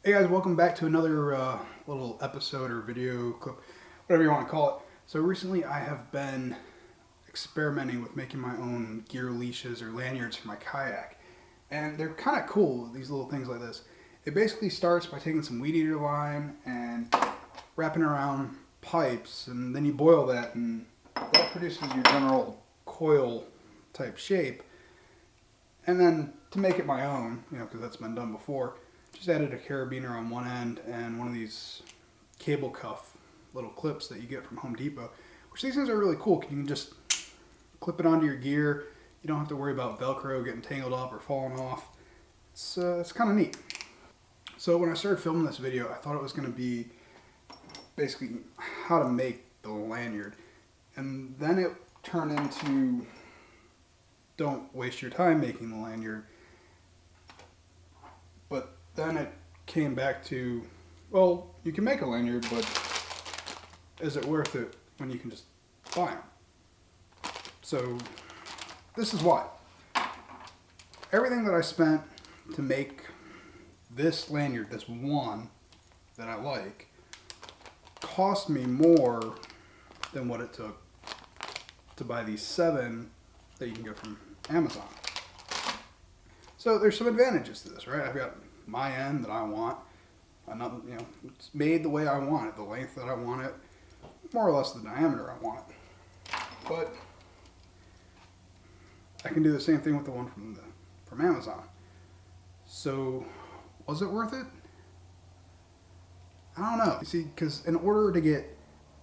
Hey guys, welcome back to another little episode or video clip, whatever you want to call it. So recently I have been experimenting with making my own gear leashes or lanyards for my kayak. And they're kind of cool, these little things like this. It basically starts by taking some weed eater line and wrapping around pipes, and then you boil that and that produces your general coil type shape. And then to make it my own, because that's been done before, just added a carabiner on one end and one of these cable cuff little clips that you get from Home Depot, which these things are really cool. You can just clip it onto your gear. You don't have to worry about Velcro getting tangled up or falling off. It's kind of neat. So when I started filming this video, I thought it was going to be basically how to make the lanyard. And then it turned into don't waste your time making the lanyard. But then it came back to, well, you can make a lanyard, but is it worth it when you can just buy them? So this is why. Everything that I spent to make this lanyard, this one that I like, cost me more than what it took to buy these 7 that you can get from Amazon. So there's some advantages to this, right? I've got my end that I want, another, it's made the way I want it, the length that I want it, more or less the diameter I want it. But I can do the same thing with the one from Amazon. So was it worth it? I don't know. You see, because in order to get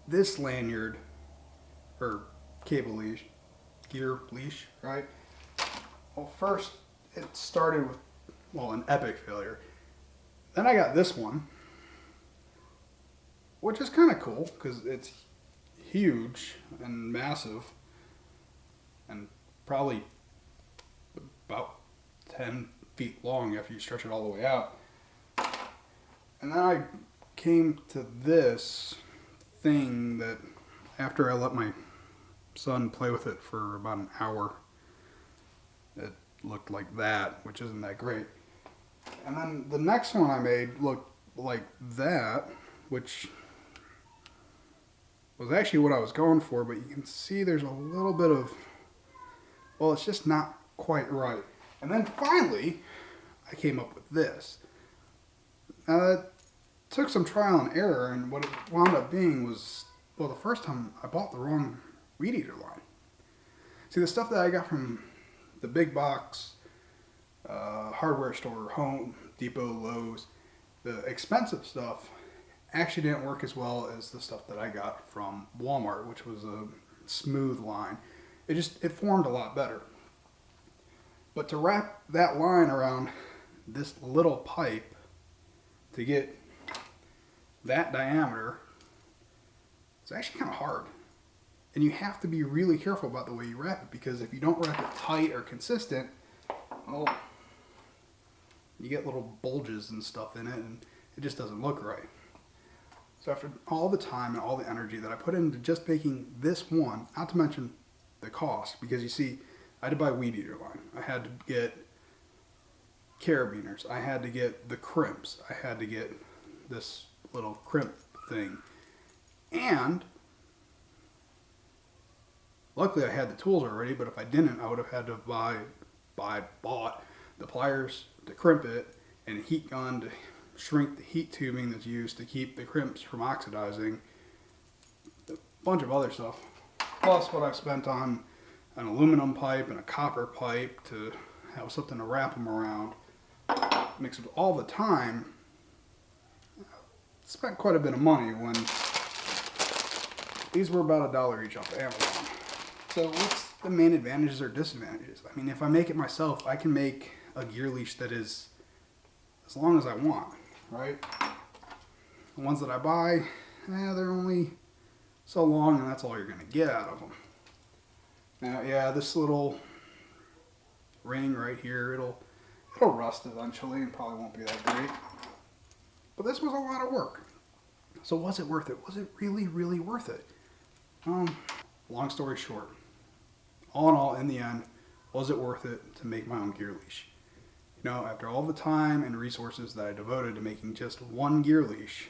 this lanyard or cable leash, gear leash, right? Well, first it started with, an epic failure. Then I got this one, which is kind of cool because it's huge and massive and probably about 10 feet long after you stretch it all the way out. And then I came to this thing that after I let my son play with it for about an hour, it looked like that, which isn't that great. And then the next one I made looked like that, which was actually what I was going for, but you can see there's a little bit of, it's just not quite right. And then finally, I came up with this. Now it took some trial and error, and what it wound up being was, the first time I bought the wrong weed eater line. See, the stuff that I got from the big box hardware store, Home Depot, Lowe's, the expensive stuff actually didn't work as well as the stuff that I got from Walmart, which was a smooth line. It formed a lot better. But to wrap that line around this little pipe to get that diameter, it's actually kind of hard. And you have to be really careful about the way you wrap it, because if you don't wrap it tight or consistent, you get little bulges and stuff in it, and it just doesn't look right. So after all the time and all the energy that I put into just making this one, not to mention the cost, because you see, I had to buy weed eater line, I had to get carabiners, I had to get the crimps, I had to get this little crimp thing, and luckily I had the tools already, but if I didn't, I would have had to bought the pliers to crimp it and a heat gun to shrink the heat tubing that's used to keep the crimps from oxidizing, a bunch of other stuff. Plus what I've spent on an aluminum pipe and a copper pipe to have something to wrap them around. Mixed with all the time, spent quite a bit of money when these were about $1 each off of Amazon. So what's the main advantages or disadvantages? I mean, if I make it myself, I can make a gear leash that is as long as I want, right? The ones that I buy, they're only so long, and that's all you're going to get out of them. Now, yeah, this little ring right here, it'll rust eventually and probably won't be that great. But this was a lot of work. So was it worth it? Was it really, really worth it? Long story short, all in all, in the end, was it worth it to make my own gear leash? You know, after all the time and resources that I devoted to making just one gear leash,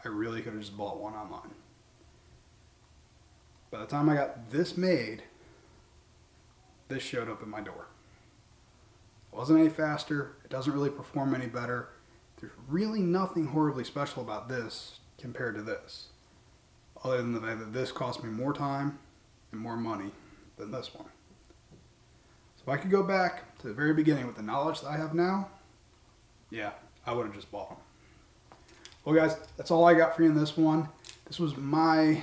I really could have just bought one online. By the time I got this made, this showed up at my door. It wasn't any faster. It doesn't really perform any better. There's really nothing horribly special about this compared to this, other than the fact that this cost me more time and more money than this one. So if I could go back to the very beginning with the knowledge that I have now, yeah, I would have just bought them. Well guys, that's all I got for you in this one. This was my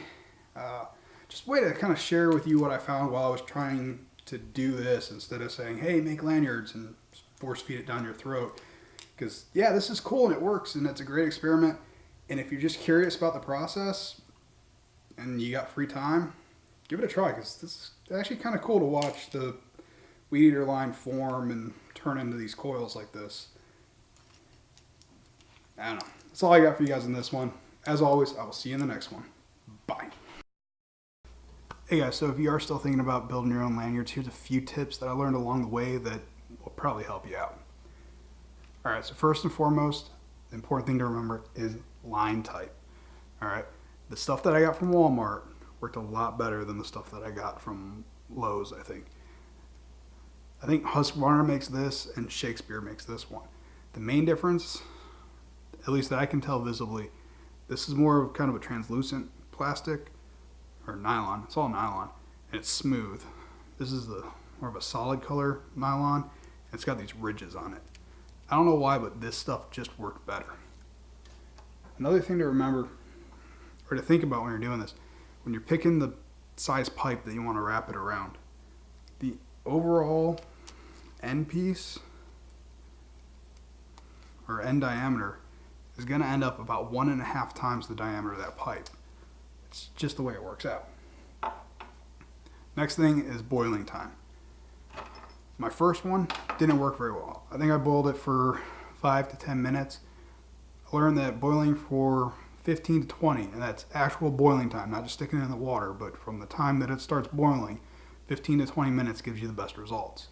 just way to kind of share with you what I found while I was trying to do this, instead of saying, hey, make lanyards and force feed it down your throat. Because yeah, this is cool and it works and it's a great experiment. And if you're just curious about the process and you got free time, give it a try, because this is actually kind of cool to watch the weed eater line form and turn into these coils like this. I don't know. That's all I got for you guys in this one. As always, I will see you in the next one. Bye. Hey guys, so if you are still thinking about building your own lanyards, here's a few tips that I learned along the way that will probably help you out. Alright, so first and foremost, the important thing to remember is line type. Alright, the stuff that I got from Walmart worked a lot better than the stuff that I got from Lowe's, I think. I think Husqvarna makes this and Shakespeare makes this one. The main difference, at least that I can tell visibly, this is more of kind of a translucent plastic, or nylon. It's all nylon, and it's smooth. This is the more of a solid color nylon, and it's got these ridges on it. I don't know why, but this stuff just worked better. Another thing to remember, or to think about when you're doing this, when you're picking the size pipe that you want to wrap it around, the overall end piece, or end diameter, is going to end up about 1.5 times the diameter of that pipe. It's just the way it works out. Next thing is boiling time. My first one didn't work very well. I think I boiled it for 5 to 10 minutes. I learned that boiling for 15 to 20, and that's actual boiling time, not just sticking it in the water, but from the time that it starts boiling, 15 to 20 minutes gives you the best results.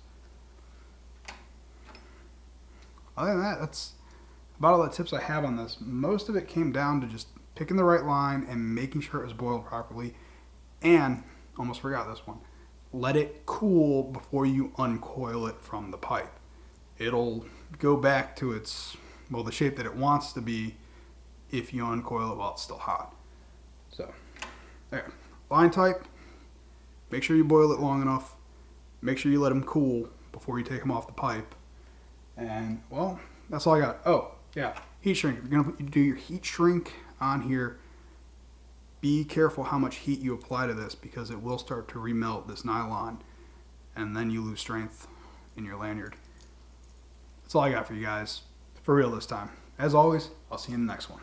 Other than that, that's about all the tips I have on this. Most of it came down to just picking the right line and making sure it was boiled properly. And, almost forgot this one, let it cool before you uncoil it from the pipe. It'll go back to its, well, the shape that it wants to be if you uncoil it while it's still hot. So, there. Line type, make sure you boil it long enough. Make sure you let them cool before you take them off the pipe. And, well, that's all I got. Oh, yeah, heat shrink. If you're going to do your heat shrink on here, be careful how much heat you apply to this, because it will start to remelt this nylon, and then you lose strength in your lanyard. That's all I got for you guys, for real this time. As always, I'll see you in the next one.